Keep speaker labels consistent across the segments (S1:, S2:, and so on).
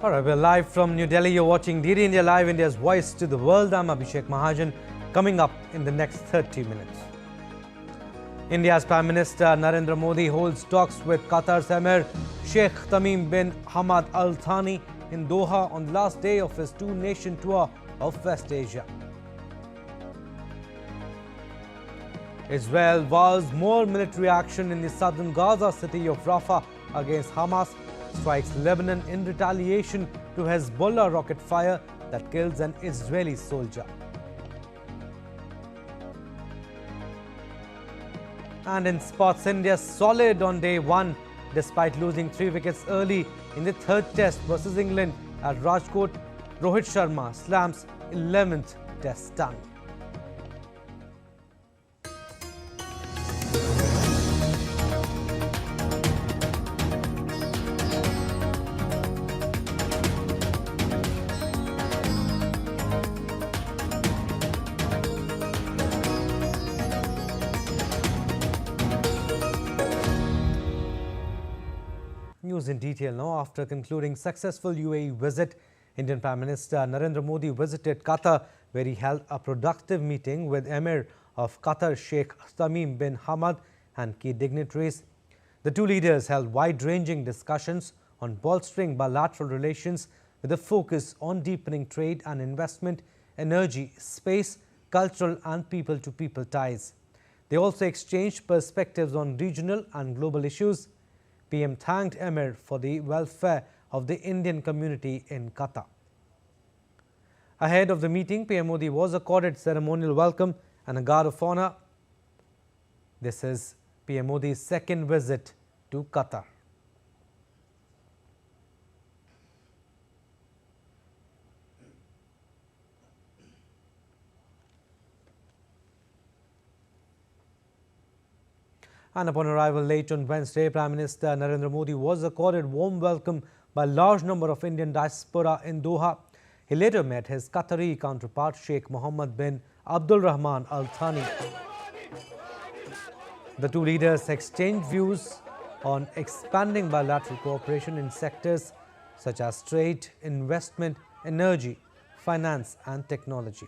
S1: All right, we're live from New Delhi. You're watching DD India Live, India's voice to the world. I'm Abhishek Mahajan. Coming up in the next 30 minutes. India's Prime Minister Narendra Modi holds talks with Qatar's Amir Sheikh Tamim bin Hamad Al Thani in Doha on the last day of his two-nation tour of West Asia. Israel vows more military action in the southern Gaza city of Rafah against Hamas, strikes Lebanon in retaliation to Hezbollah rocket fire that kills an Israeli soldier. And in sports, India solid on day one despite losing 3 wickets early in the third test versus England at Rajkot. Rohit Sharma slams 11th test done. News in detail now. After concluding successful UAE visit, Indian Prime Minister Narendra Modi visited Qatar, where he held a productive meeting with Amir of Qatar Sheikh Tamim bin Hamad and key dignitaries. The two leaders held wide-ranging discussions on bolstering bilateral relations with a focus on deepening trade and investment, energy, space, cultural and people-to-people ties. They also exchanged perspectives on regional and global issues. PM thanked Amir for the welfare of the Indian community in Qatar. Ahead of the meeting, PM Modi was accorded ceremonial welcome and a guard of honor. This is PM Modi's second visit to Qatar. And upon arrival late on Wednesday, Prime Minister Narendra Modi was accorded warm welcome by a large number of Indian diaspora in Doha. He later met his Qatari counterpart Sheikh Mohammed bin Abdul Rahman Al Thani. The two leaders exchanged views on expanding bilateral cooperation in sectors such as trade, investment, energy, finance and technology.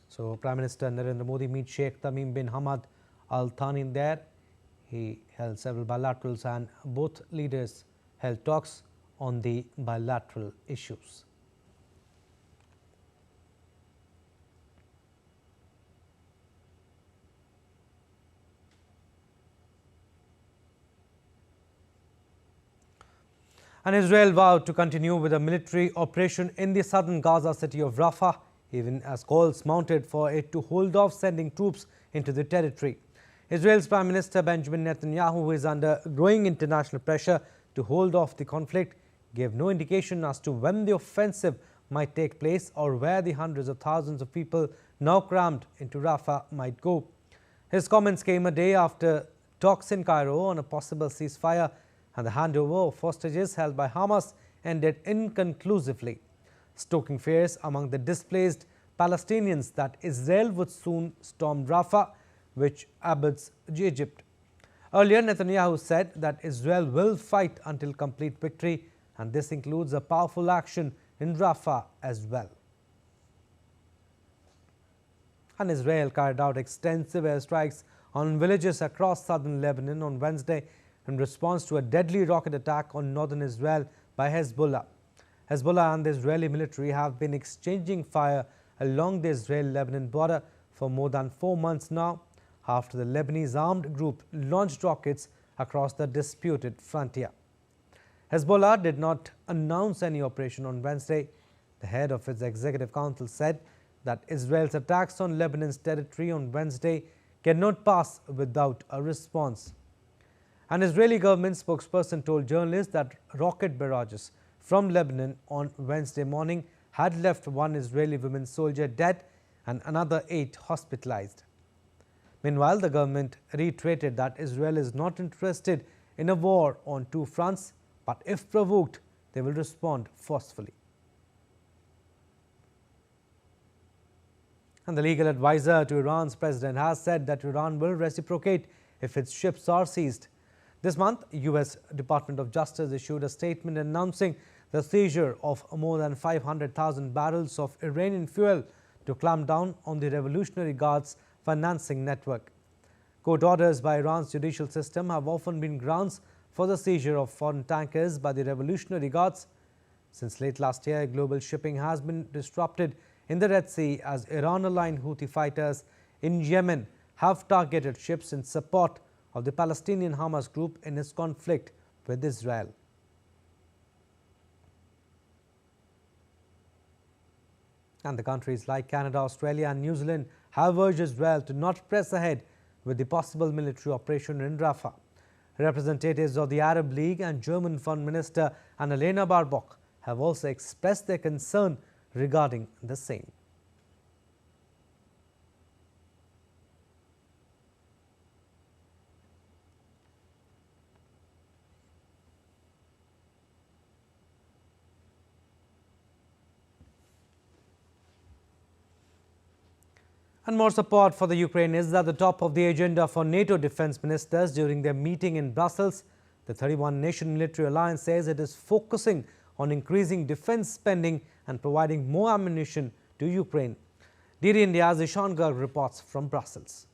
S1: So, Prime Minister Narendra Modi meets Sheikh Tamim bin Hamad Al Thani there. He held several bilaterals and both leaders held talks on the bilateral issues. And Israel vowed to continue with a military operation in the southern Gaza city of Rafah, even as calls mounted for it to hold off sending troops into the territory. Israel's Prime Minister Benjamin Netanyahu, who is under growing international pressure to hold off the conflict, gave no indication as to when the offensive might take place or where the hundreds of thousands of people now crammed into Rafah might go. His comments came a day after talks in Cairo on a possible ceasefire and the handover of hostages held by Hamas ended inconclusively, stoking fears among the displaced Palestinians that Israel would soon storm Rafah, which abuts Egypt. Earlier, Netanyahu said that Israel will fight until complete victory, and this includes a powerful action in Rafah as well. And Israel carried out extensive airstrikes on villages across southern Lebanon on Wednesday in response to a deadly rocket attack on northern Israel by Hezbollah. Hezbollah and the Israeli military have been exchanging fire along the Israel-Lebanon border for more than 4 months now, after the Lebanese armed group launched rockets across the disputed frontier. Hezbollah did not announce any operation on Wednesday. The head of its executive council said that Israel's attacks on Lebanon's territory on Wednesday cannot pass without a response. An Israeli government spokesperson told journalists that rocket barrages from Lebanon on Wednesday morning had left 1 Israeli woman soldier dead and another 8 hospitalized. Meanwhile, the government reiterated that Israel is not interested in a war on 2 fronts, but if provoked, they will respond forcefully. And the legal advisor to Iran's president has said that Iran will reciprocate if its ships are seized. This month, U.S. Department of Justice issued a statement announcing the seizure of more than 500,000 barrels of Iranian fuel to clamp down on the Revolutionary Guard's financing network. Court orders by Iran's judicial system have often been grounds for the seizure of foreign tankers by the Revolutionary Guards. Since late last year, global shipping has been disrupted in the Red Sea as Iran-aligned Houthi fighters in Yemen have targeted ships in support of the Palestinian Hamas group in its conflict with Israel. And the countries like Canada, Australia and New Zealand have urged Israel to not press ahead with the possible military operation in Rafah. Representatives of the Arab League and German Foreign Minister Annalena Baerbock have also expressed their concern regarding the same. And more support for the Ukraine is at the top of the agenda for NATO defense ministers during their meeting in Brussels. The 31-nation military alliance says it is focusing on increasing defense spending and providing more ammunition to Ukraine. DD India's Ishan Garg reports from Brussels.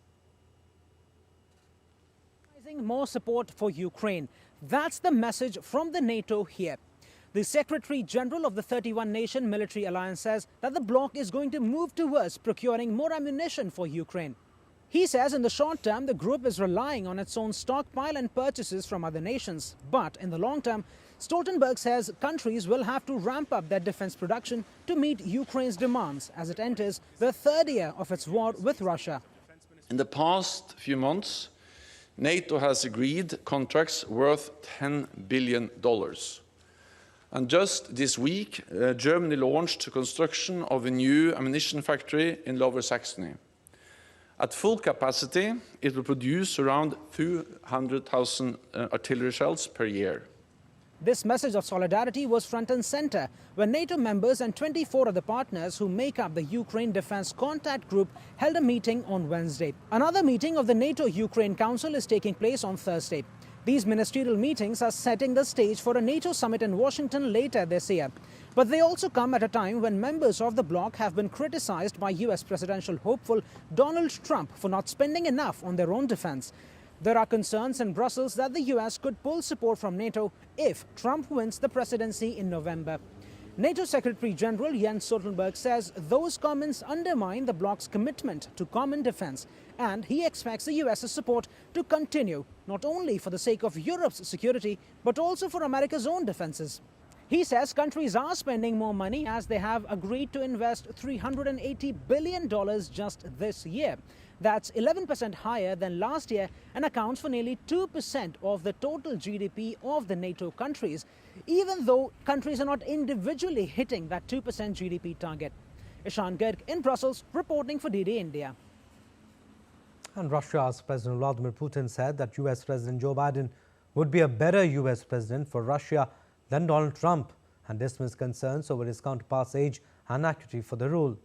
S2: More support for Ukraine. That's the message from the NATO here. The Secretary General of the 31-nation military alliance says that the bloc is going to move towards procuring more ammunition for Ukraine. He says in the short term, the group is relying on its own stockpile and purchases from other nations. But in the long term, Stoltenberg says countries will have to ramp up their defense production to meet Ukraine's demands as it enters the third year of its war with Russia.
S3: In the past few months, NATO has agreed contracts worth $10 billion. And just this week, Germany launched construction of a new ammunition factory in Lower Saxony. At full capacity, it will produce around 200,000 artillery shells per year.
S2: This message of solidarity was front and center when NATO members and 24 other partners who make up the Ukraine Defense Contact Group held a meeting on Wednesday. Another meeting of the NATO-Ukraine Council is taking place on Thursday. These ministerial meetings are setting the stage for a NATO summit in Washington later this year. But they also come at a time when members of the bloc have been criticized by US presidential hopeful Donald Trump for not spending enough on their own defense. There are concerns in Brussels that the US could pull support from NATO if Trump wins the presidency in November. NATO Secretary General Jens Stoltenberg says those comments undermine the bloc's commitment to common defense, and he expects the US's support to continue, not only for the sake of Europe's security, but also for America's own defenses. He says countries are spending more money as they have agreed to invest $380 billion just this year. That's 11% higher than last year and accounts for nearly 2% of the total GDP of the NATO countries, even though countries are not individually hitting that 2% GDP target. Ishan Garg in Brussels, reporting for DD India.
S1: And Russia's President Vladimir Putin said that US President Joe Biden would be a better US president for Russia than Donald Trump, and dismissed concerns over his counterpart's age and acuity for the role.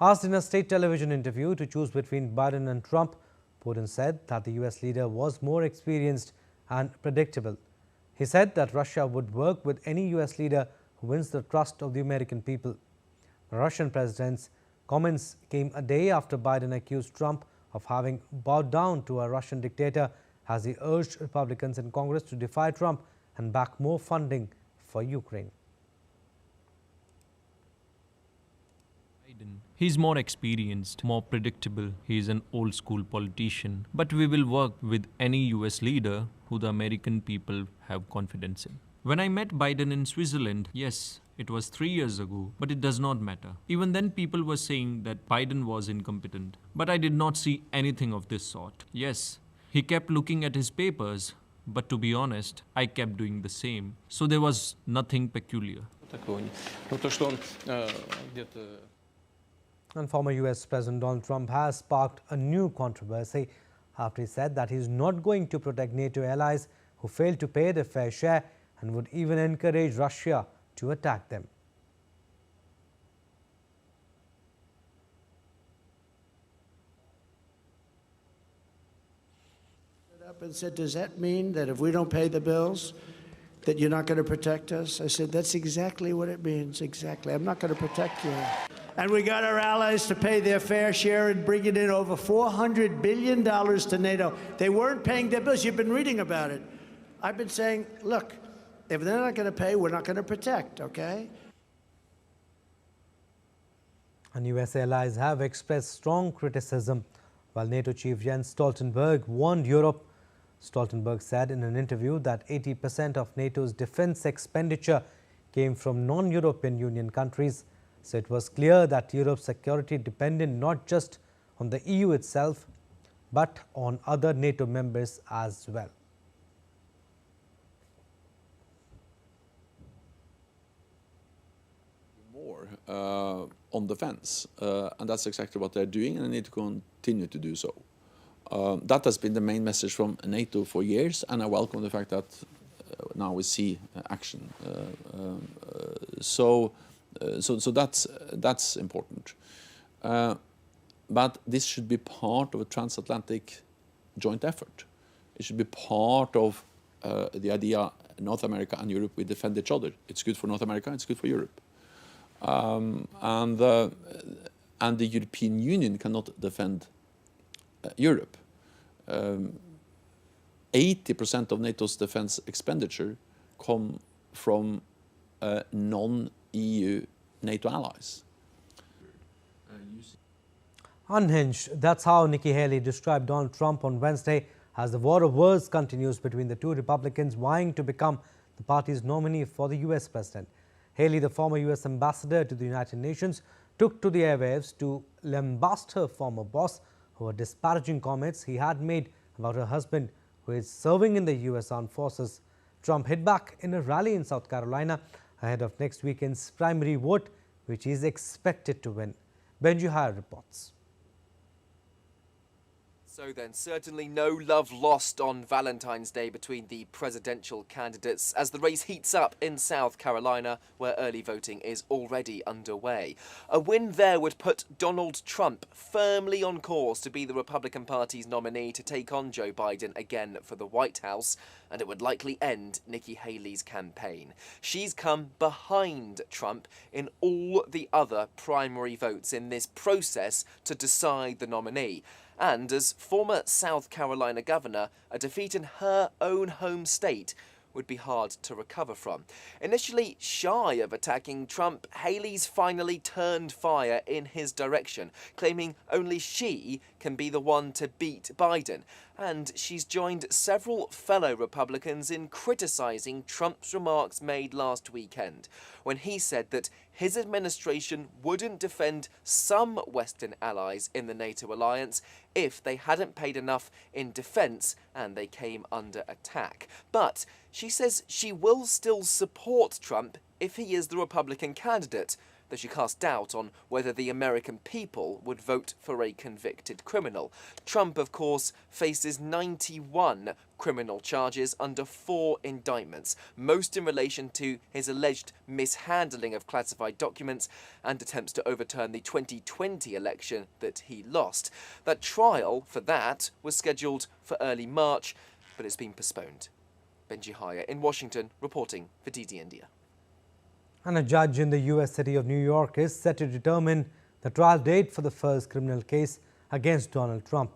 S1: Asked in a state television interview to choose between Biden and Trump, Putin said that the US leader was more experienced and predictable. He said that Russia would work with any US leader who wins the trust of the American people. The Russian president's comments came a day after Biden accused Trump of having bowed down to a Russian dictator as he urged Republicans in Congress to defy Trump and back more funding for Ukraine.
S4: He's more experienced, more predictable. He's an old-school politician. But we will work with any US leader who the American people have confidence in. When I met Biden in Switzerland, yes, it was 3 years ago, but it does not matter. Even then, people were saying that Biden was incompetent. But I did not see anything of this sort. Yes, he kept looking at his papers, but to be honest, I kept doing the same. So there was nothing peculiar.
S1: And former US President Donald Trump has sparked a new controversy after he said that he is not going to protect NATO allies who fail to pay their fair share and would even encourage Russia to attack them.
S5: Up and said, does that mean that if we don't pay the bills, that you're not going to protect us? I said, that's exactly what it means, exactly. I'm not going to protect you. And we got our allies to pay their fair share and bringing in over $400 billion to NATO. They weren't paying their bills. You've been reading about it. I've been saying, look, if they're not going to pay, we're not going to protect, okay?
S1: And US allies have expressed strong criticism, while NATO chief Jens Stoltenberg warned Europe. Stoltenberg said in an interview that 80% of NATO's defense expenditure came from non-European Union countries. So it was clear that Europe's security depended not just on the EU itself, but on other NATO members as well.
S6: More on defense, and that's exactly what they're doing, and they need to continue to do so. That has been the main message from NATO for years, and I welcome the fact that now we see action. So that's important. But this should be part of a transatlantic joint effort. It should be part of the idea North America and Europe, we defend each other. It's good for North America, it's good for Europe. And the European Union cannot defend Europe. 80% of NATO's defense expenditure come from non-EU NATO allies.
S1: Unhinged, that's how Nikki Haley described Donald Trump on Wednesday as the war of words continues between the two Republicans vying to become the party's nominee for the US president. Haley, the former US ambassador to the United Nations, took to the airwaves to lambast her former boss over disparaging comments he had made about her husband, who is serving in the US Armed Forces. Trump hit back in a rally in South Carolina ahead of next weekend's primary vote, which he is expected to win. Benji Hire reports.
S7: So then, certainly no love lost on Valentine's Day between the presidential candidates as the race heats up in South Carolina, where early voting is already underway. A win there would put Donald Trump firmly on course to be the Republican Party's nominee to take on Joe Biden again for the White House, and it would likely end Nikki Haley's campaign. She's come behind Trump in all the other primary votes in this process to decide the nominee. And as former South Carolina governor, a defeat in her own home state would be hard to recover from. Initially shy of attacking Trump, Haley's finally turned fire in his direction, claiming only she can be the one to beat Biden. And she's joined several fellow Republicans in criticising Trump's remarks made last weekend, when he said that his administration wouldn't defend some Western allies in the NATO alliance if they hadn't paid enough in defence and they came under attack. But she says she will still support Trump if he is the Republican candidate, though she cast doubt on whether the American people would vote for a convicted criminal. Trump, of course, faces 91 criminal charges under 4 indictments, most in relation to his alleged mishandling of classified documents and attempts to overturn the 2020 election that he lost. That trial for that was scheduled for early March, but it's been postponed. Benji Hire in Washington, reporting for DD India.
S1: And a judge in the US city of New York is set to determine the trial date for the first criminal case against Donald Trump.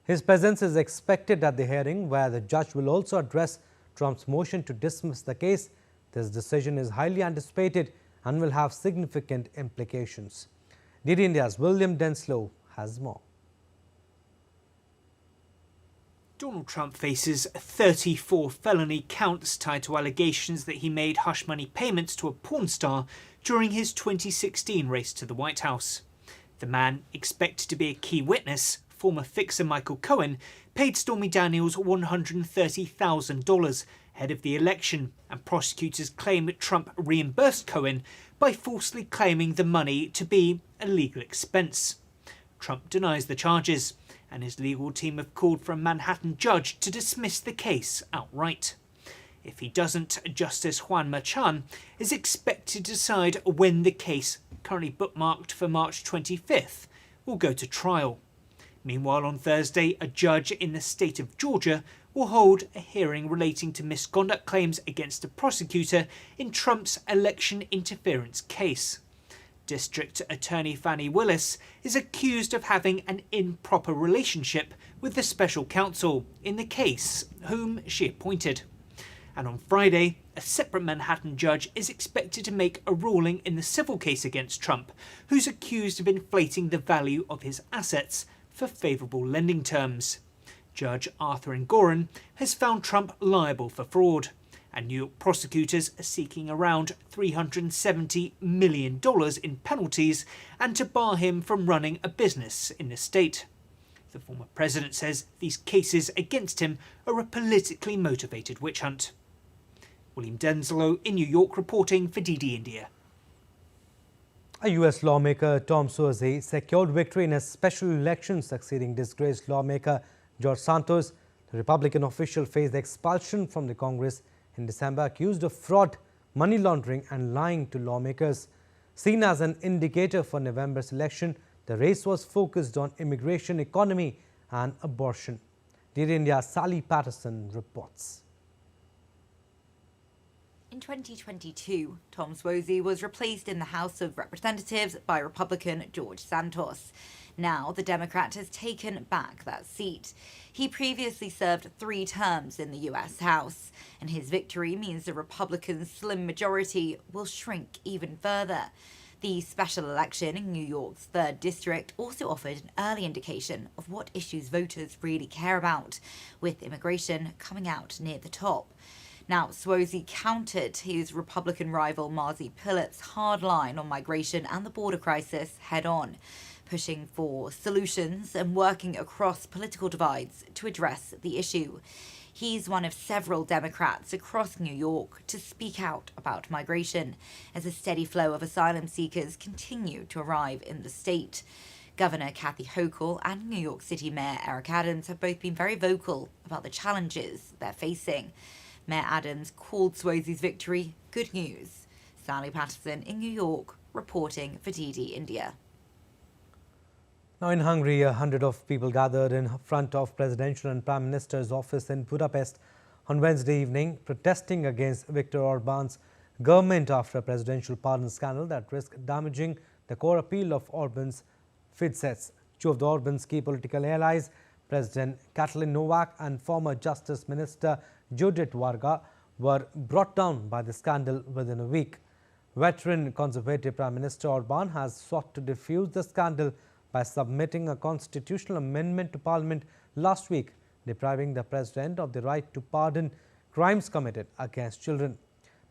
S1: His presence is expected at the hearing, where the judge will also address Trump's motion to dismiss the case. This decision is highly anticipated and will have significant implications. DD India's William Denslow has more.
S8: Donald Trump faces 34 felony counts tied to allegations that he made hush money payments to a porn star during his 2016 race to the White House. The man, expected to be a key witness, former fixer Michael Cohen, paid Stormy Daniels $130,000 ahead of the election, and prosecutors claim that Trump reimbursed Cohen by falsely claiming the money to be a legal expense. Trump denies the charges, and his legal team have called for a Manhattan judge to dismiss the case outright. If he doesn't, Justice Juan Merchan is expected to decide when the case, currently bookmarked for March 25th, will go to trial. Meanwhile, on Thursday, a judge in the state of Georgia will hold a hearing relating to misconduct claims against a prosecutor in Trump's election interference case. District Attorney Fani Willis is accused of having an improper relationship with the special counsel in the case, whom she appointed. And on Friday, a separate Manhattan judge is expected to make a ruling in the civil case against Trump, who's accused of inflating the value of his assets for favourable lending terms. Judge Arthur Engoron has found Trump liable for fraud, and New York prosecutors are seeking around $370 million in penalties and to bar him from running a business in the state. The former president says these cases against him are a politically motivated witch hunt. William Denslow in New York reporting for DD India.
S1: A U.S. lawmaker, Tom Suozzi, secured victory in a special election, succeeding disgraced lawmaker George Santos. The Republican official faced expulsion from the Congress in December, accused of fraud, money laundering and lying to lawmakers. Seen as an indicator for November's election, the race was focused on immigration, economy and abortion. DD India's Sally Patterson reports.
S9: In 2022, Tom Suozzi was replaced in the House of Representatives by Republican George Santos. Now the Democrat has taken back that seat. He previously served 3 terms in the US House, and his victory means the Republicans' slim majority will shrink even further. The special election in New York's 3rd district also offered an early indication of what issues voters really care about, with immigration coming out near the top. Now, Suozzi countered his Republican rival Marzi Pilip's hard line on migration and the border crisis head-on, pushing for solutions and working across political divides to address the issue. He's one of several Democrats across New York to speak out about migration as a steady flow of asylum seekers continue to arrive in the state. Governor Kathy Hochul and New York City Mayor Eric Adams have both been very vocal about the challenges they're facing. Mayor Adams called Suozzi's victory good news. Sally Patterson in New York, reporting for DD India.
S1: Now in Hungary, 100 of people gathered in front of Presidential and Prime Minister's office in Budapest on Wednesday evening, protesting against Viktor Orban's government after a presidential pardon scandal that risked damaging the core appeal of Orban's Fidesz. 2 of the Orban's key political allies, President Katalin Novak and former Justice Minister Judith Varga, were brought down by the scandal within a week. Veteran Conservative Prime Minister Orban has sought to defuse the scandal by submitting a constitutional amendment to Parliament last week, depriving the President of the right to pardon crimes committed against children.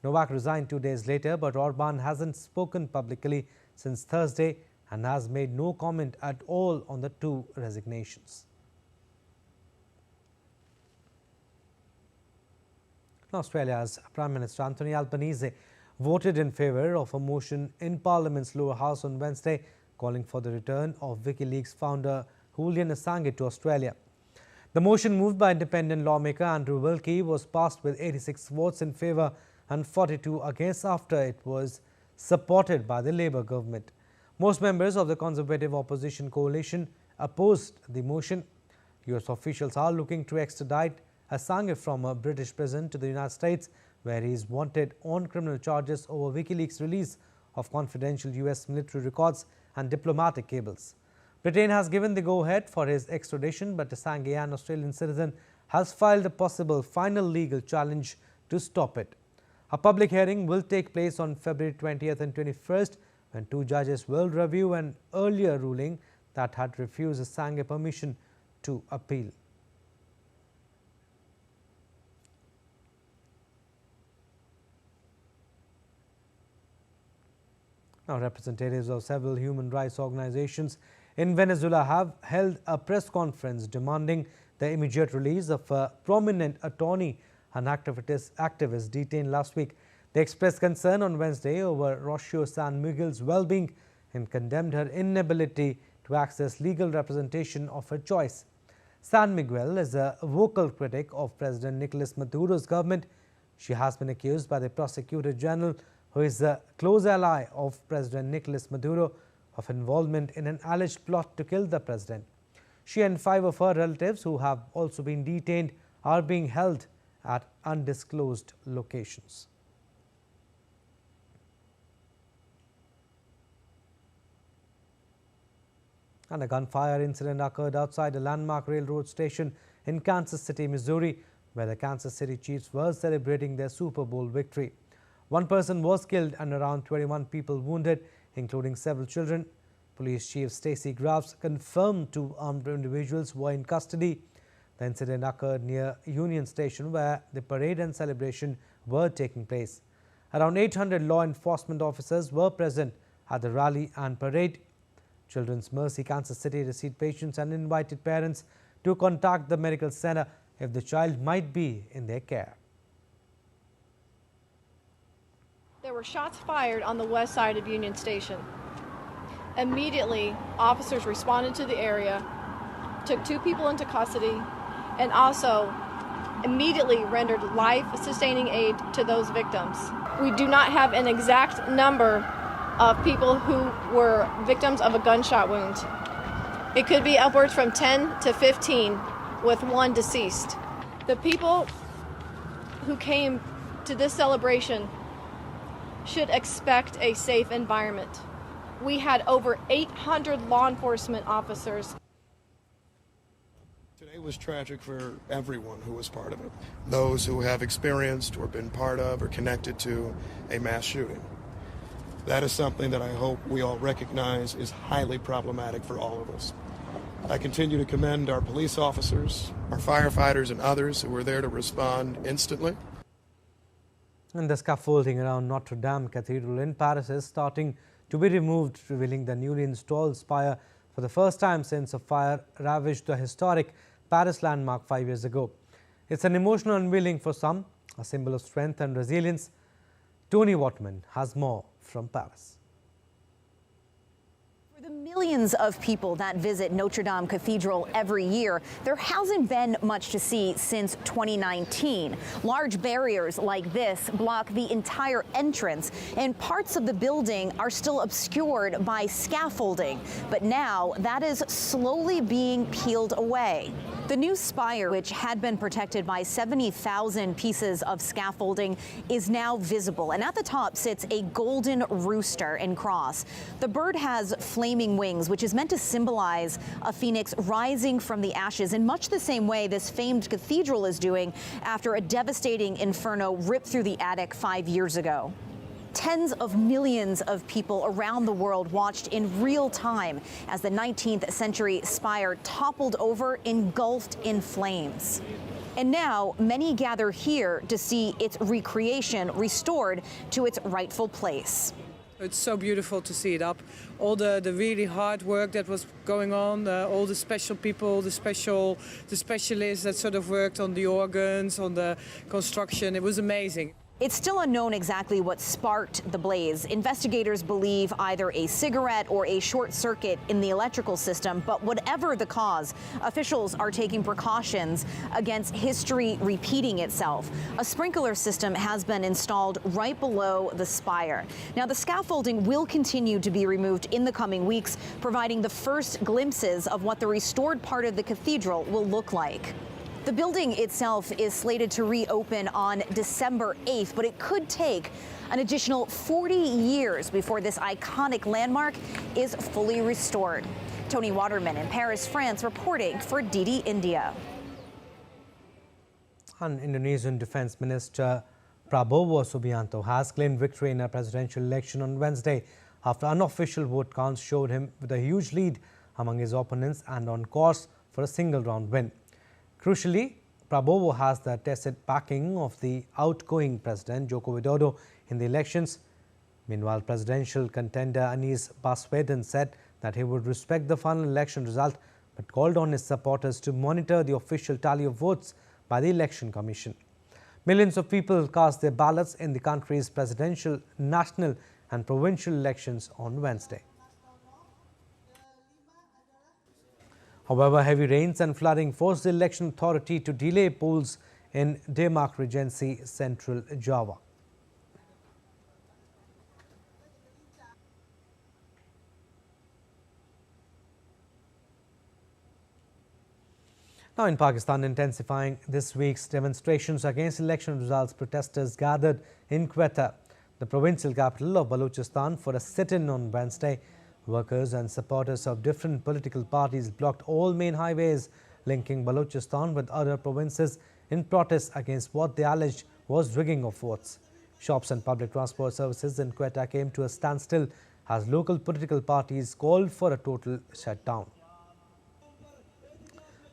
S1: Novak resigned 2 days later, but Orban hasn't spoken publicly since Thursday and has made no comment at all on the 2 resignations. Australia's Prime Minister Anthony Albanese voted in favour of a motion in Parliament's lower house on Wednesday calling for the return of WikiLeaks founder Julian Assange to Australia. The motion, moved by independent lawmaker Andrew Wilkie, was passed with 86 votes in favour and 42 against after it was supported by the Labour government. Most members of the Conservative opposition coalition opposed the motion. US officials are looking to extradite Assange from a British prison to the United States, where he is wanted on criminal charges over WikiLeaks' release of confidential US military records and diplomatic cables. Britain has given the go-ahead for his extradition, but Assange, an Australian citizen, has filed a possible final legal challenge to stop it. A public hearing will take place on February 20th and 21st, when 2 judges will review an earlier ruling that had refused Assange permission to appeal. Now, representatives of several human rights organizations in Venezuela have held a press conference demanding the immediate release of a prominent attorney and activist detained last week. They expressed concern on Wednesday over Rocio San Miguel's well-being and condemned her inability to access legal representation of her choice. San Miguel is a vocal critic of President Nicolas Maduro's government. She has been accused by the Prosecutor General, who is a close ally of President Nicolas Maduro, of involvement in an alleged plot to kill the president. She and 5 of her relatives, who have also been detained, are being held at undisclosed locations. And a gunfire incident occurred outside a landmark railroad station in Kansas City, Missouri, where the Kansas City Chiefs were celebrating their Super Bowl victory. One person was killed and around 21 people wounded, including several children. Police Chief Stacey Graves confirmed 2 armed individuals were in custody. The incident occurred near Union Station, where the parade and celebration were taking place. Around 800 law enforcement officers were present at the rally and parade. Children's Mercy Kansas City received patients and invited parents to contact the medical center if the child might be in their care.
S10: There were shots fired on the west side of Union Station. Immediately, officers responded to the area, took 2 people into custody, and also immediately rendered life-sustaining aid to those victims. We do not have an exact number of people who were victims of a gunshot wound. It could be upwards from 10 to 15, with 1 deceased. The people who came to this celebration should expect a safe environment. We had over 800 law enforcement officers.
S11: Today was tragic for everyone who was part of it. Those who have experienced or been part of or connected to a mass shooting. That is something that I hope we all recognize is highly problematic for all of us. I continue to commend our police officers, our firefighters, and others who were there to respond instantly.
S1: And the scaffolding around Notre Dame Cathedral in Paris is starting to be removed, revealing the newly installed spire for the first time since a fire ravaged the historic Paris landmark 5 years ago. It's an emotional unveiling for some, a symbol of strength and resilience. Tony Wattman has more from Paris.
S12: For the millions of people that visit Notre Dame Cathedral every year, there hasn't been much to see since 2019. Large barriers like this block the entire entrance, and parts of the building are still obscured by scaffolding. But now that is slowly being peeled away. The new spire, which had been protected by 70,000 pieces of scaffolding, is now visible. And at the top sits a golden rooster and cross. The bird has flaming wings, which is meant to symbolize a phoenix rising from the ashes in much the same way this famed cathedral is doing after a devastating inferno ripped through the attic 5 years ago. Tens of millions of people around the world watched in real time as the 19th century spire toppled over, engulfed in flames. And now many gather here to see its recreation restored to its rightful place.
S13: It's so beautiful to see it up. All the really hard work that was going on, all the special people, the specialists that sort of worked on the organs, on the construction. It was amazing.
S12: It's still unknown exactly what sparked the blaze. Investigators believe either a cigarette or a short circuit in the electrical system, but whatever the cause, officials are taking precautions against history repeating itself. A sprinkler system has been installed right below the spire. Now, the scaffolding will continue to be removed in the coming weeks, providing the first glimpses of what the restored part of the cathedral will look like. The building itself is slated to reopen on December 8th, but it could take an additional 40 years before this iconic landmark is fully restored. Tony Waterman in Paris, France, reporting for DD India.
S1: And Indonesian Defense Minister Prabowo Subianto has claimed victory in a presidential election on Wednesday after unofficial vote counts showed him with a huge lead among his opponents and on course for a single-round win. Crucially, Prabowo has the tacit backing of the outgoing president, Joko Widodo, in the elections. Meanwhile, presidential contender Anies Baswedan said that he would respect the final election result, but called on his supporters to monitor the official tally of votes by the Election Commission. Millions of people cast their ballots in the country's presidential, national and provincial elections on Wednesday. However, heavy rains and flooding forced the election authority to delay polls in Demak Regency, Central Java. Now in Pakistan, intensifying this week's demonstrations against election results, protesters gathered in Quetta, the provincial capital of Balochistan, for a sit-in on Wednesday. Workers and supporters of different political parties blocked all main highways linking Balochistan with other provinces in protest against what they alleged was rigging of votes. Shops and public transport services in Quetta came to a standstill as local political parties called for a total shutdown.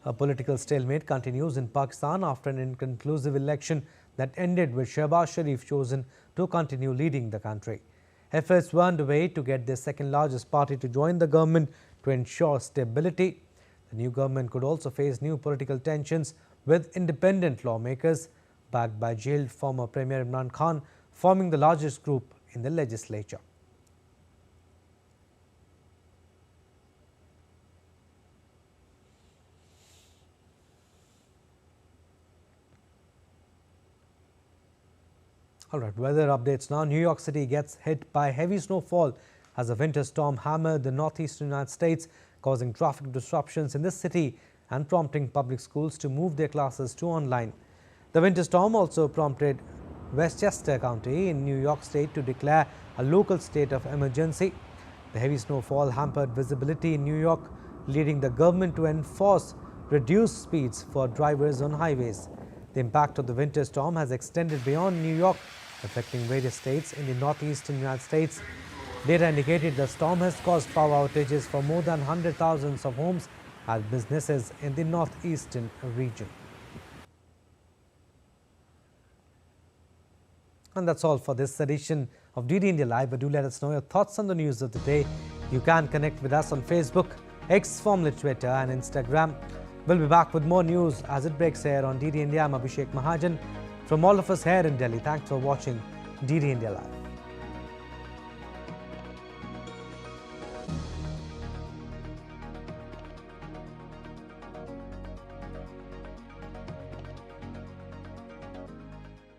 S1: A political stalemate continues in Pakistan after an inconclusive election that ended with Shehbaz Sharif chosen to continue leading the country. Efforts were underway to get the second largest party to join the government to ensure stability. The new government could also face new political tensions with independent lawmakers backed by jailed former Premier Imran Khan forming the largest group in the legislature. All right, weather updates now. New York City gets hit by heavy snowfall as a winter storm hammered the northeastern United States, causing traffic disruptions in the city and prompting public schools to move their classes to online. The winter storm also prompted Westchester County in New York State to declare a local state of emergency. The heavy snowfall hampered visibility in New York, leading the government to enforce reduced speeds for drivers on highways. The impact of the winter storm has extended beyond New York, affecting various states in the northeastern United States. Data indicated the storm has caused power outages for more than 100,000 of homes and businesses in the northeastern region. And that's all for this edition of DD India Live. But do let us know your thoughts on the news of the day. You can connect with us on Facebook, X, formerly Twitter and Instagram. We'll be back with more news as it breaks here on DD India. I'm Abhishek Mahajan. From all of us here in Delhi, thanks for watching DD India Live.